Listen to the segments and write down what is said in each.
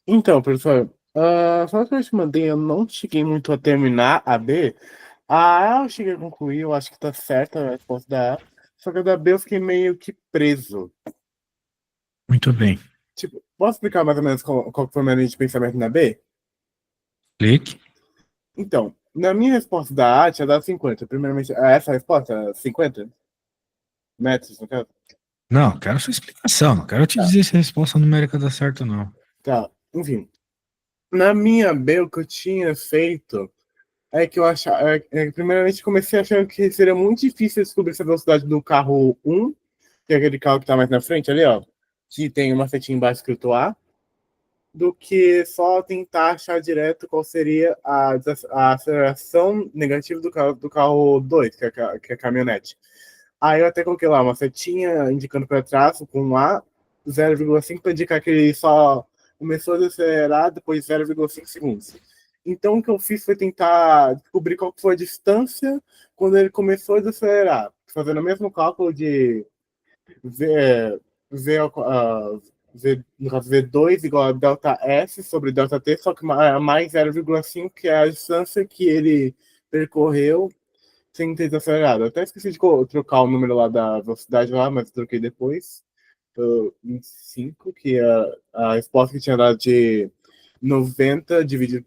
Então, professor, só que eu te mandei, eu não cheguei muito a terminar a B. A A eu cheguei a concluir, eu acho que tá certa a resposta da A. Só que a da B eu fiquei meio que preso. Muito bem. Tipo, posso explicar mais ou menos qual que foi a minha linha de pensamento na B? Clique. Então, na minha resposta da A tinha dado 50. Primeiramente, essa resposta, 50 metros, no caso. Não, quero sua explicação. Não quero te Tá, dizer se a resposta numérica dá certo ou não. tá. Enfim, na minha B, o que eu tinha feito é que eu achava. Primeiramente, comecei achando que seria muito difícil descobrir essa velocidade do carro um, que é aquele carro que tá mais na frente ali, ó, que tem uma setinha embaixo escrito A, do que só tentar achar direto qual seria a aceleração negativa do carro 2, que é a caminhonete. Aí eu até coloquei lá uma setinha indicando para trás com um A, 0,5 para indicar que ele só começou a desacelerar depois de 0,5 segundos. Então o que eu fiz foi tentar descobrir qual foi a distância quando ele começou a desacelerar, fazendo o mesmo cálculo de V, v, v, no caso V2 igual a delta S sobre delta T, só que mais 0,5, que é a distância que ele percorreu sem ter desacelerado. Eu até esqueci de trocar o número lá da velocidade lá, mas troquei depois. Pelo 25, que é a resposta que tinha dado de 90 dividido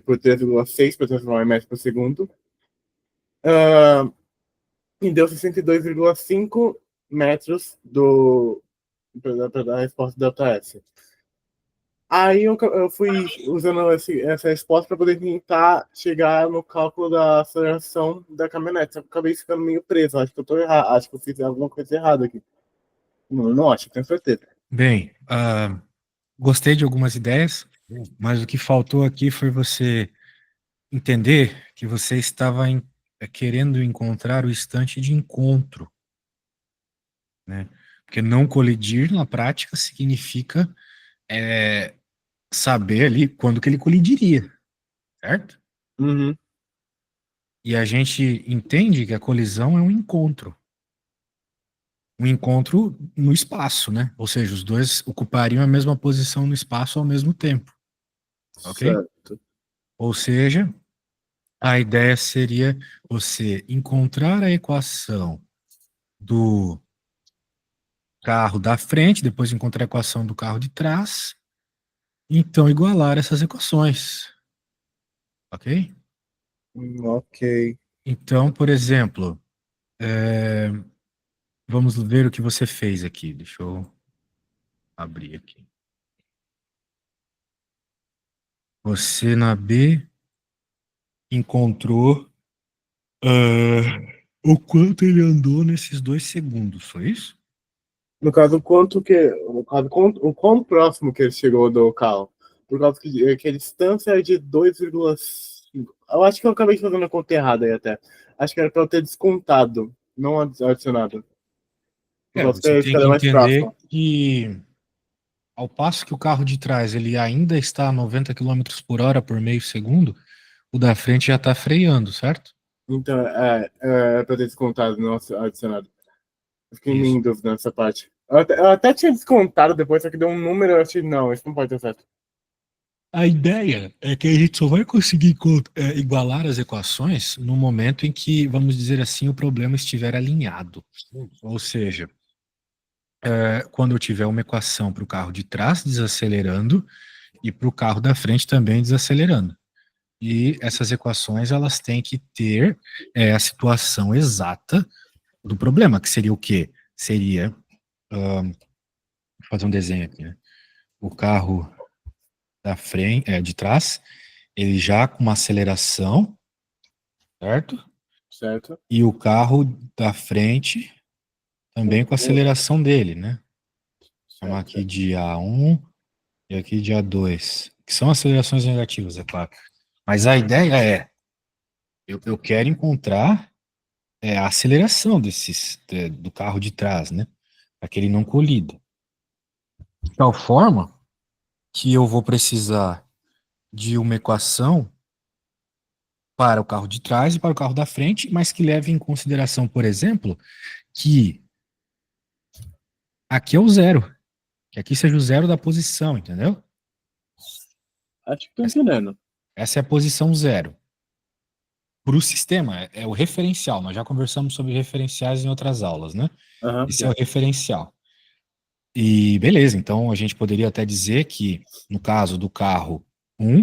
por 3,6 para transformar em metro por segundo. Uh, e deu 62,5 metros da resposta do delta S. Aí eu fui usando essa resposta para poder tentar chegar no cálculo da aceleração da caminhonete. Só que eu acabei ficando meio preso. Acho que eu tô errado. Acho que eu fiz alguma coisa errada aqui. Não, não acho, tenho certeza. Bem, gostei de algumas ideias, mas o que faltou aqui foi você entender que você estava querendo encontrar o instante de encontro, né? Porque não colidir na prática significa é, saber ali quando que ele colidiria, certo? Uhum. E a gente entende que a colisão é um encontro no espaço, né? Ou seja, os dois ocupariam a mesma posição no espaço ao mesmo tempo, ok? Certo. Ou seja, a ideia seria você encontrar a equação do carro da frente, depois encontrar a equação do carro de trás, então igualar essas equações, ok? Ok. Então, por exemplo, é, vamos ver o que você fez aqui. Deixa eu abrir aqui. Você na B encontrou o quanto ele andou nesses 2 segundos, foi isso? No caso, o quão próximo que ele chegou do carro. Por causa que a distância é de 2,5. Eu acho que eu acabei fazendo a conta errada aí até. Acho que era para eu ter descontado, não adicionado. Por causa que Você ele tem ficaria que mais entender próximo. que, ao passo que o carro de trás ele ainda está a 90 quilômetros por hora por meio segundo, o da frente já está freando, certo? Então, é para ter descontado, não adicionado. Eu fiquei meio Isso. em dúvida nessa parte. Eu até tinha descontado depois, só que deu um número, eu achei, não, isso não pode ter certo. A ideia é que a gente só vai conseguir igualar as equações no momento em que, vamos dizer assim, o problema estiver alinhado. Ou seja, quando eu tiver uma equação para o carro de trás desacelerando e para o carro da frente também desacelerando. E essas equações elas têm que ter a situação exata do problema, que seria o quê? Seria, vou fazer um desenho aqui, né? O carro da frente, de trás, ele já com uma aceleração, certo? Certo? E o carro da frente também com a aceleração dele, né? Vou chamar Certo, aqui certo. de A1 e aqui de A2, que são acelerações negativas, é claro. Mas a ideia eu quero encontrar a aceleração do carro de trás, né? Para que ele não colida. De tal forma que eu vou precisar de uma equação para o carro de trás e para o carro da frente, mas que leve em consideração, por exemplo, que aqui é o zero, que aqui seja o zero da posição, entendeu? Acho que tô entendendo. Essa é a posição zero. Para o sistema, é o referencial. Nós já conversamos sobre referenciais em outras aulas, né? Aham, Esse é o já. referencial. E beleza, então a gente poderia até dizer que, no caso do carro um,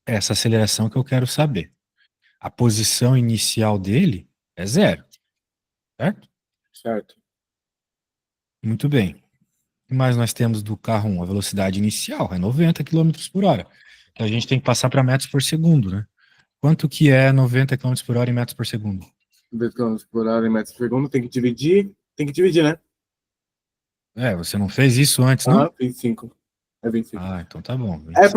é essa aceleração que eu quero saber. A posição inicial dele é zero, certo? Certo. Muito bem. Mas nós temos do carro um a velocidade inicial é 90 quilômetros por hora. Então a gente tem que passar para metros por segundo, né? Quanto que é 90 quilômetros por hora em metros por segundo? 10 km por hora em metros por segundo, tem que dividir. Tem que dividir, né? É, você não fez isso antes, não? Aham, 25. É 25. Ah, então tá bom, É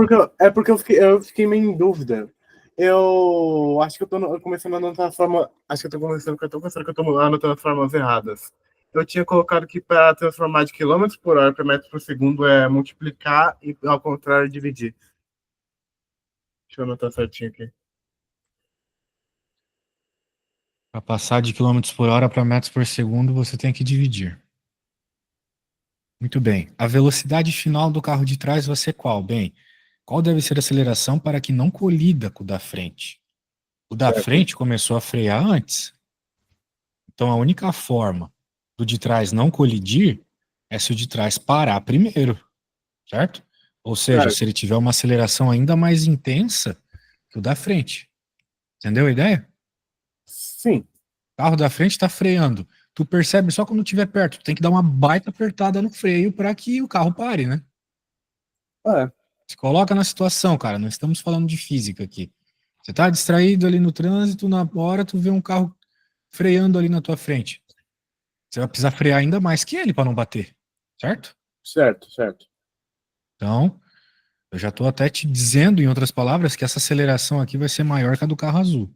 porque, 25. eu fiquei meio em dúvida. Eu acho que eu tô começando a anotar as formas. Acho que eu tô começando, que eu tô pensando que eu tô anotando as formas erradas. Eu tinha colocado que para transformar de quilômetros por hora para metros por segundo é multiplicar e ao contrário dividir. Deixa eu anotar certinho aqui. Para passar de quilômetros por hora para metros por segundo, você tem que dividir. Muito bem. A velocidade final do carro de trás vai ser qual? Bem, qual deve ser a aceleração para que não colida com o da frente? O da Certo, frente começou a frear antes. Então a única forma do de trás não colidir é se o de trás parar primeiro, certo? Ou seja, se certo. ele tiver uma aceleração ainda mais intensa que o da frente. Entendeu a ideia? Sim. O carro da frente está freando. Tu percebe só quando estiver perto. Tu tem que dar uma baita apertada no freio para que o carro pare, né? É, Se coloca na situação, cara. Não estamos falando de física aqui. Você tá distraído ali no trânsito, na hora tu vê um carro freando ali na tua frente. Você vai precisar frear ainda mais que ele para não bater, certo? certo, certo. Então, eu já estou até te dizendo, em outras palavras, que essa aceleração aqui vai ser maior que a do carro azul.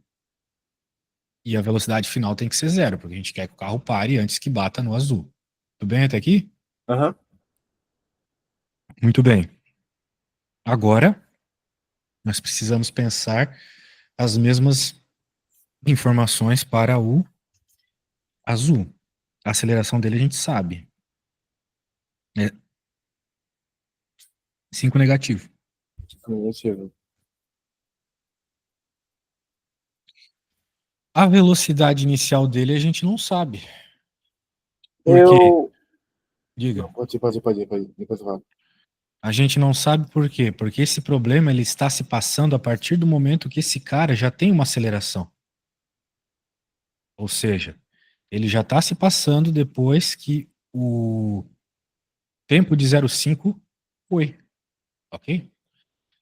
E a velocidade final tem que ser zero, porque a gente quer que o carro pare antes que bata no azul. Tudo bem até aqui? Aham. Muito bem. Agora, nós precisamos pensar as mesmas informações para o azul. A aceleração dele a gente sabe. É 5 negativo. Negativo. A velocidade inicial dele a gente não sabe. Por quê? Eu. Diga. Não, pode ir. Depois eu falo. A gente não sabe por quê? Porque esse problema ele está se passando a partir do momento que esse cara já tem uma aceleração. Ou seja, ele já está se passando depois que o tempo de 0,5 foi, ok?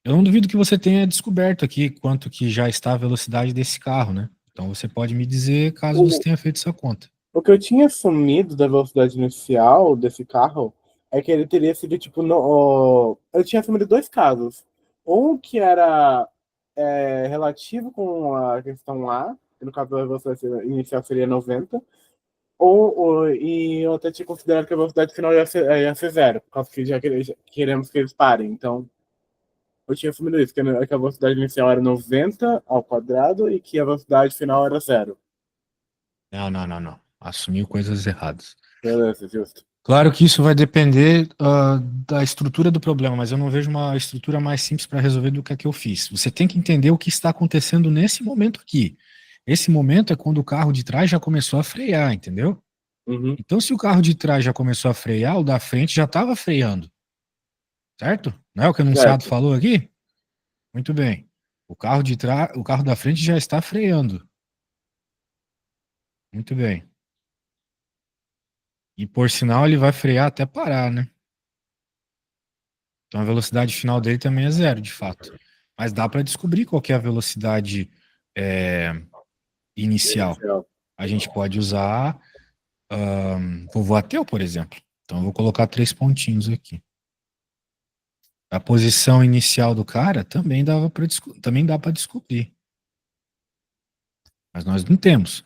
Eu não duvido que você tenha descoberto aqui quanto que já está a velocidade desse carro, né? Então você pode me dizer caso você O, tenha feito essa conta. o que eu tinha assumido da velocidade inicial desse carro é que ele teria sido tipo. No, eu tinha assumido dois casos. Um que era relativo com a questão A, que no caso a velocidade inicial seria 90, e eu até tinha considerado que a velocidade final ia ser zero, por causa que já queremos que eles parem. Então, eu tinha assumido isso, que a velocidade inicial era 90 ao quadrado e que a velocidade final era zero. Não, não, não, não. Assumiu coisas erradas. Beleza, justo. Claro que isso vai depender da estrutura do problema, mas eu não vejo uma estrutura mais simples para resolver do que a que eu fiz. Você tem que entender o que está acontecendo nesse momento aqui. Esse momento é quando o carro de trás já começou a frear, entendeu? Uhum, Então, se o carro de trás já começou a frear, o da frente já estava freando, certo? Não é o que o enunciado certo. falou aqui? Muito bem. O carro de trás, o carro da frente já está freando. Muito bem. E por sinal, ele vai frear até parar, né? Então a velocidade final dele também é zero, de fato. Mas dá para descobrir qual que é a velocidade é, inicial. Inicial. A gente pode usar Voatel, por exemplo. Então eu vou colocar 3 pontinhos aqui. A posição inicial do cara também dá para descobrir, mas nós não temos.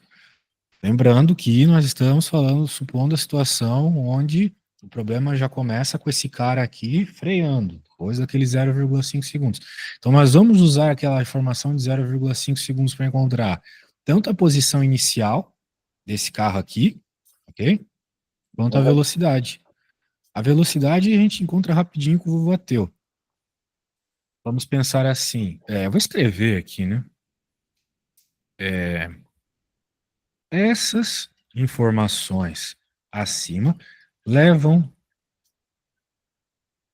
Lembrando que nós estamos falando, supondo a situação onde o problema já começa com esse cara aqui freando, depois daquele 0,5 segundos. Então, nós vamos usar aquela informação de 0,5 segundos para encontrar tanto a posição inicial desse carro aqui, ok? Quanto a Correto. velocidade. A velocidade a gente encontra rapidinho com o Voatel. vamos pensar assim. Eu vou escrever aqui, né? Essas informações acima levam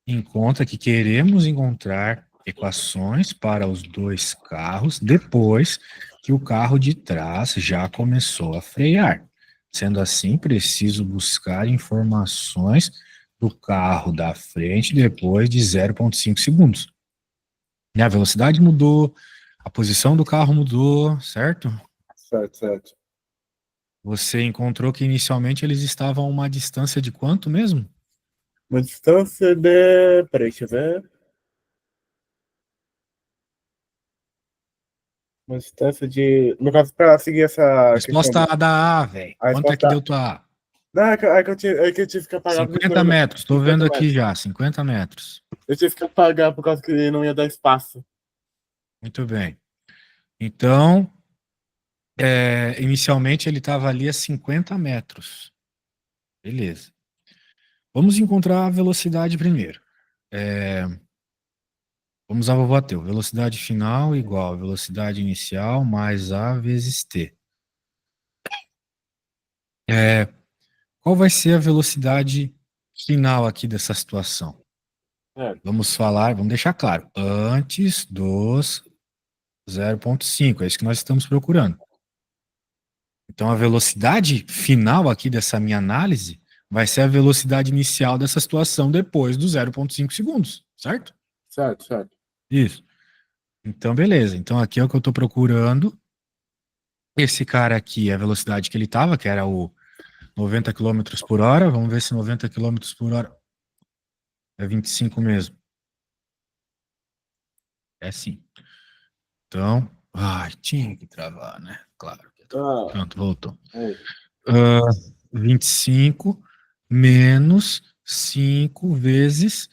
em conta que queremos encontrar equações para os dois carros depois que o carro de trás já começou a frear. Sendo assim, preciso buscar informações do carro da frente depois de 0,5 segundos. E a velocidade mudou, a posição do carro mudou, certo? Certo, certo. Você encontrou que inicialmente eles estavam a uma distância de quanto mesmo? Uma distância de. Peraí, deixa eu ver. Uma distância de. No caso, para seguir essa questão. Resposta A da A, velho. A Quanto é que resposta. deu tua A? Não, é que eu tive que apagar porque 50 senão não- metros, estou vendo 50 aqui metros. já, 50 metros. Eu tive que apagar por causa que não ia dar espaço. Muito bem. Então, inicialmente ele estava ali a 50 metros. Beleza. Vamos encontrar a velocidade primeiro. É, vamos a vovó Teu. Velocidade final igual a velocidade inicial mais A vezes T. É, qual vai ser a velocidade final aqui dessa situação? É, Vamos falar, vamos deixar claro, antes dos 0,5, é isso que nós estamos procurando. Então, a velocidade final aqui dessa minha análise vai ser a velocidade inicial dessa situação depois dos 0,5 segundos, certo? certo, certo. Isso. Então, beleza. Então, aqui é o que eu estou procurando. Esse cara aqui, a velocidade que ele estava, que era o 90 quilômetros por hora. Vamos ver se 90 quilômetros por hora é 25 mesmo. É sim. Então, tinha que travar, né? Claro. Ah, Pronto, voltou. é, 25 menos 5 vezes,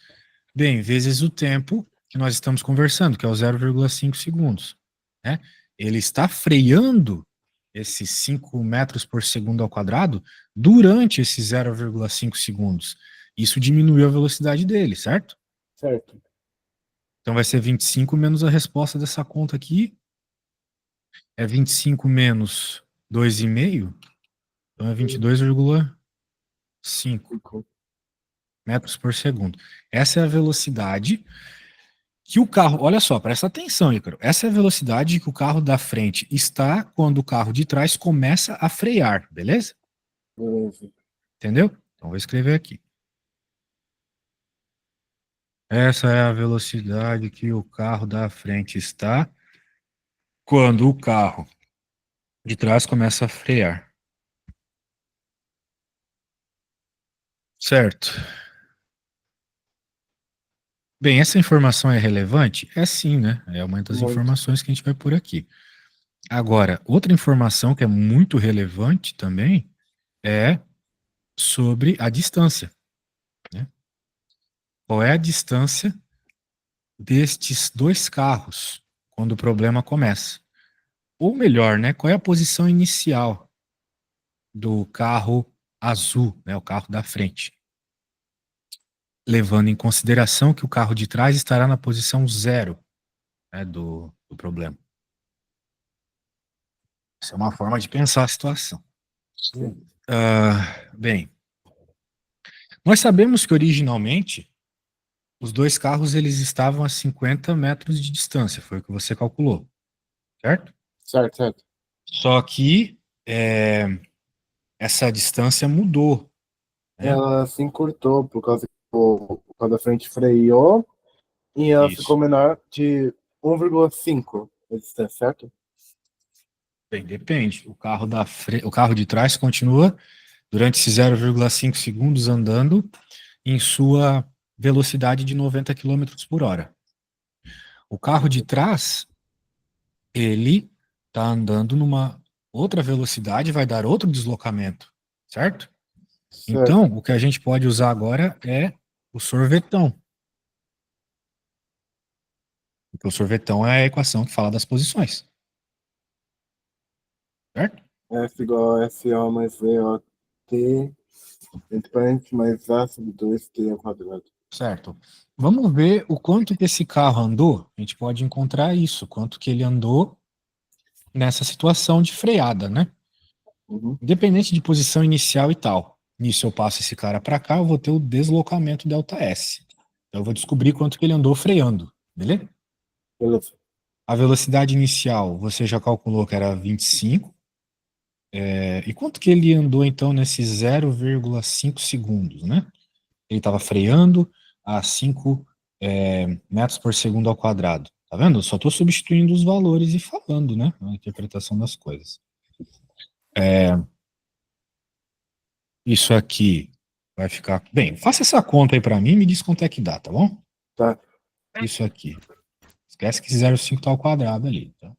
bem, vezes o tempo que nós estamos conversando, que é o 0,5 segundos, né? Ele está freando esses 5 metros por segundo ao quadrado durante esses 0,5 segundos. Isso diminuiu a velocidade dele, certo? certo. Então vai ser 25 menos a resposta dessa conta aqui. É 25 menos 2,5, então é 22,5 Ficou. metros por segundo. Essa é a velocidade que o carro. Olha só, presta atenção, Ícaro. Essa é a velocidade que o carro da frente está quando o carro de trás começa a frear, beleza? Beleza. Entendeu? Então vou escrever aqui. Essa é a velocidade que o carro da frente está quando o carro de trás começa a frear. Certo. Bem, essa informação é relevante? É sim, né? É uma das Muito. informações que a gente vai por aqui. Agora, outra informação que é muito relevante também é sobre a distância, né? Qual é a distância destes dois carros quando o problema começa? Ou melhor, né? Qual é a posição inicial do carro azul, né? O carro da frente, levando em consideração que o carro de trás estará na posição zero, né, do problema. Essa é uma forma de pensar a situação. Sim. Bem, nós sabemos que originalmente os dois carros eles estavam a 50 metros de distância, foi o que você calculou, certo? Certo, certo. Só que essa distância mudou, né? Ela se encurtou por causa que o carro da frente freou e ela ficou Isso. menor de 1,5 a distância, certo? Bem, depende. O carro de trás continua durante esses 0,5 segundos andando em sua velocidade de 90 quilômetros por hora. O carro de trás, ele está andando numa outra velocidade, vai dar outro deslocamento, certo? Então, Certo. o que a gente pode usar agora é o sorvetão. Porque o sorvetão é a equação que fala das posições, certo? F igual a FO mais VOT, entre parênteses, mais A sobre 2T ao quadrado. Certo. Vamos ver o quanto que esse carro andou. A gente pode encontrar isso, quanto que ele andou nessa situação de freada, né? Uhum. Independente de posição inicial e tal. Nisso eu passo esse cara para cá, eu vou ter o deslocamento ΔS. Então eu vou descobrir quanto que ele andou freando, beleza? Beleza. A velocidade inicial, você já calculou que era 25. E quanto que ele andou então nesses 0,5 segundos, né? Ele estava freando a 5 metros por segundo ao quadrado. Tá vendo? Eu só estou substituindo os valores e falando, né? A interpretação das coisas. Isso aqui vai ficar. Bem, faça essa conta aí para mim e me diz quanto é que dá, tá bom? Tá. Isso aqui. Esquece que esse 0,5 tá ao quadrado ali, tá?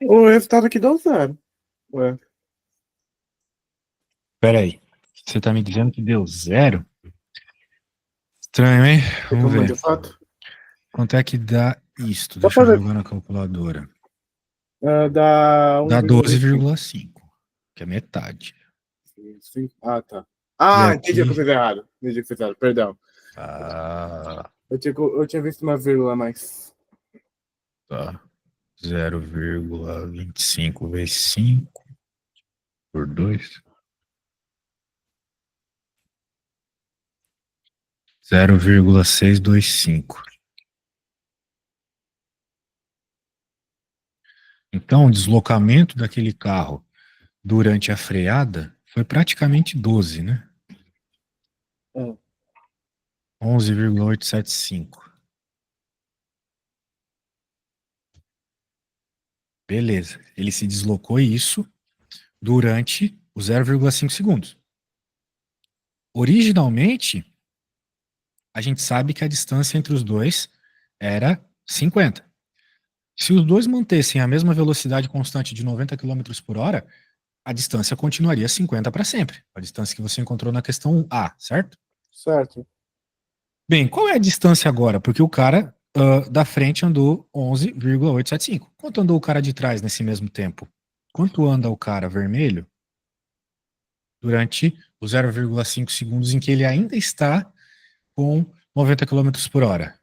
O resultado aqui deu zero. Ué, Pera aí. Você tá me dizendo que deu zero? Estranho, hein? tem Vamos como ver. de fato? Quanto é que dá isto? Só Deixa pra eu ver. jogar na calculadora. Dá Dá 1,25. 12,5, que é metade. Ah, tá. E Ah, entendi o que eu aqui, fiz errado. Entendi o que eu fiz errado, perdão. ah, Eu tinha visto uma vírgula a mais. tá. 0,25 vezes 5 por 2. 0,625. Então, o deslocamento daquele carro durante a freada foi praticamente 12, né? É. 11,875. Beleza. Ele se deslocou isso durante os 0,5 segundos. Originalmente, a gente sabe que a distância entre os dois era 50. Se os dois mantessem a mesma velocidade constante de 90 quilômetros por hora, a distância continuaria 50 para sempre. A distância que você encontrou na questão A, certo? Certo. Bem, qual é a distância agora? Porque o cara da frente andou 11,875. Quanto andou o cara de trás nesse mesmo tempo? Quanto anda o cara vermelho durante os 0,5 segundos em que ele ainda está com 90 km por hora.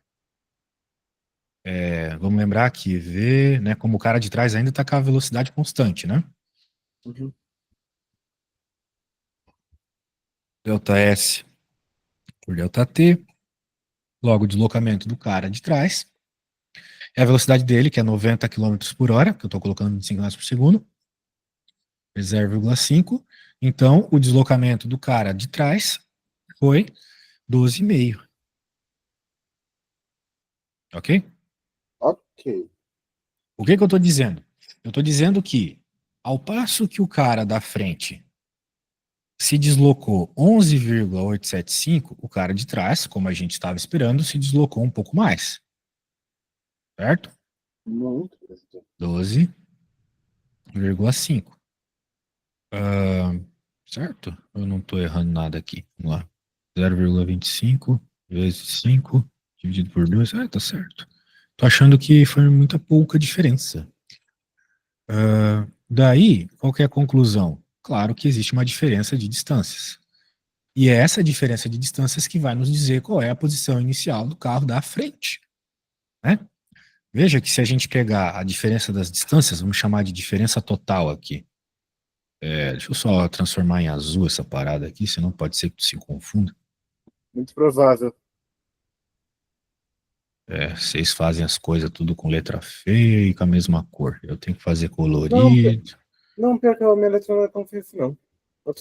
Vamos lembrar que V, né, como o cara de trás ainda está com a velocidade constante, né? Uhum. Delta S por delta T, logo o deslocamento do cara de trás, é a velocidade dele, que é 90 km por hora, que eu estou colocando 25 km por segundo, 0,5. Então, o deslocamento do cara de trás foi 12,5. Ok? Ok. O que eu estou dizendo? Eu estou dizendo que, ao passo que o cara da frente se deslocou 11,875, o cara de trás, como a gente estava esperando, se deslocou um pouco mais. Certo? Muito. 12,5. Certo? Eu não estou errando nada aqui. Vamos lá. 0,25 vezes 5 dividido por 2. Tá certo. Tô achando que foi muita pouca diferença. Daí, qual que é a conclusão? Claro que existe uma diferença de distâncias. E é essa diferença de distâncias que vai nos dizer qual é a posição inicial do carro da frente. Né? Veja que se a gente pegar a diferença das distâncias, vamos chamar de diferença total aqui. Deixa eu só transformar em azul essa parada aqui, senão pode ser que tu se confunda. Muito provável. Vocês fazem as coisas tudo com letra feia e com a mesma cor. Eu tenho que fazer Não, colorido. não, pior que a minha letra não é tão feia assim, não.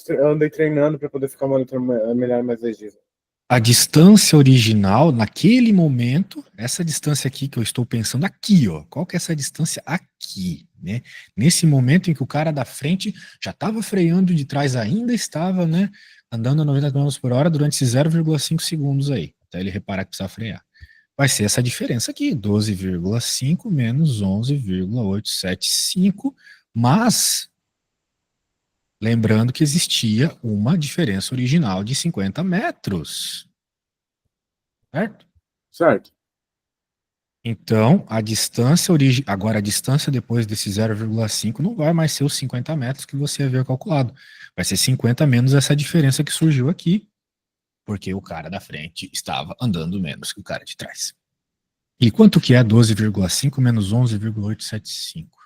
Eu andei treinando para poder ficar uma letra melhor e mais legível. A distância original, naquele momento, essa distância aqui que eu estou pensando aqui, ó. Qual que é essa distância aqui, né? Nesse momento em que o cara da frente já estava freando, de trás ainda estava, né, andando a 90 km por hora durante esses 0,5 segundos aí, até ele reparar que precisa frear. Vai ser essa diferença aqui, 12,5 menos 11,875, mas lembrando que existia uma diferença original de 50 metros, certo? Certo. Então, a distância agora a distância depois desse 0,5 não vai mais ser os 50 metros que você havia calculado. Vai ser 50 menos essa diferença que surgiu aqui, porque o cara da frente estava andando menos que o cara de trás. E quanto que é 12,5 menos 11,875?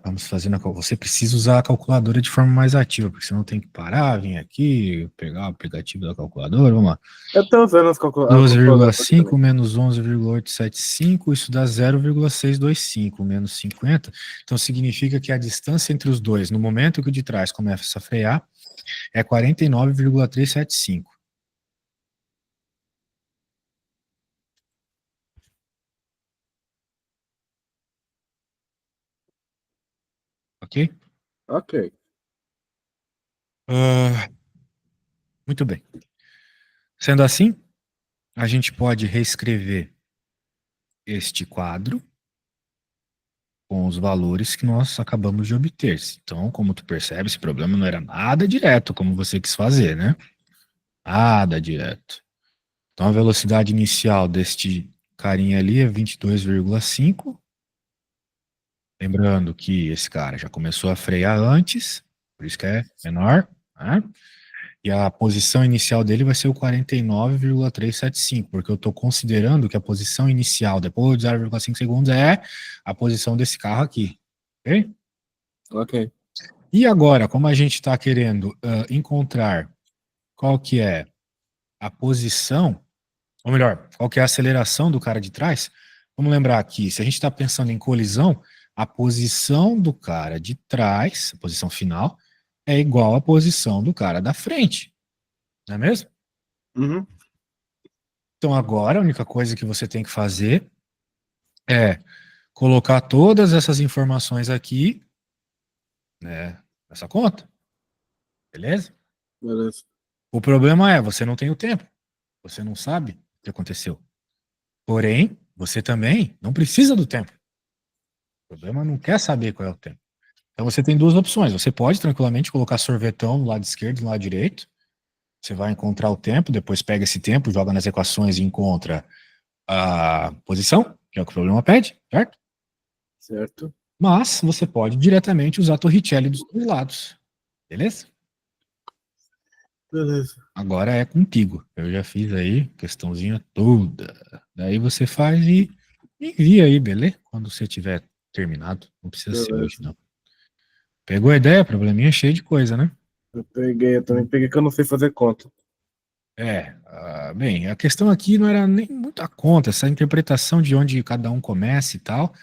Vamos fazer você precisa usar a calculadora de forma mais ativa, porque senão tem que parar, vir aqui, pegar o aplicativo da calculadora, vamos lá. Eu estou usando a calculadora aqui 12,5 também. menos 11,875, isso dá 0,625 menos 50. Então significa que a distância entre os dois, no momento que o de trás começa a frear, é 49,375. Ok? Ok. Muito bem. Sendo assim, a gente pode reescrever este quadro com os valores que nós acabamos de obter. Então, como tu percebe, esse problema não era nada direto, como você quis fazer, né? Nada direto. Então, a velocidade inicial deste carinha ali é 22,5. Lembrando que esse cara já começou a frear antes, por isso que é menor, né? E a posição inicial dele vai ser o 49,375, porque eu estou considerando que a posição inicial, depois de 0,5 segundos, é a posição desse carro aqui. Ok? Ok. E agora, como a gente está querendo encontrar qual que é a posição, ou melhor, qual que é a aceleração do cara de trás, vamos lembrar aqui, se a gente está pensando em colisão, a posição do cara de trás, a posição final, é igual à posição do cara da frente, não é mesmo? Uhum. Então agora a única coisa que você tem que fazer é colocar todas essas informações aqui, né, nessa conta, beleza? Beleza. O problema é, você não tem o tempo, você não sabe o que aconteceu. Porém, você também não precisa do tempo. O problema não quer saber qual é o tempo. Então você tem duas opções. Você pode tranquilamente colocar sorvetão no lado esquerdo e no lado direito. Você vai encontrar o tempo, depois pega esse tempo, joga nas equações e encontra a posição, que é o que o problema pede, certo? Certo. Mas você pode diretamente usar a Torricelli dos dois lados. Beleza? Beleza. Agora é contigo. Eu já fiz aí, questãozinha toda. Daí você faz e envia aí, beleza? Quando você tiver terminado. Não precisa ser hoje, Beleza. não. Pegou a ideia? Probleminha cheio de coisa, né? Eu também peguei que eu não sei fazer conta. Bem, a questão aqui não era nem muito a conta, essa interpretação de onde cada um começa e tal,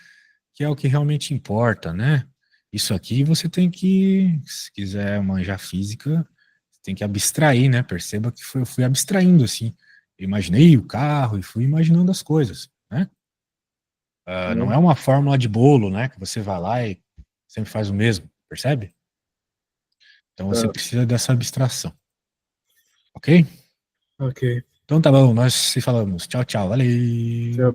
que é o que realmente importa, né? Isso aqui você tem que, se quiser manjar física, você tem que abstrair, né? Perceba que eu fui abstraindo, assim. Eu imaginei o carro e fui imaginando as coisas, né? Não é Hum, uma fórmula de bolo, né? Que você vai lá e sempre faz o mesmo, percebe? Então você tá. precisa dessa abstração, ok? Ok. Então tá bom, nós se falamos. Tchau, tchau, valeu! Tchau,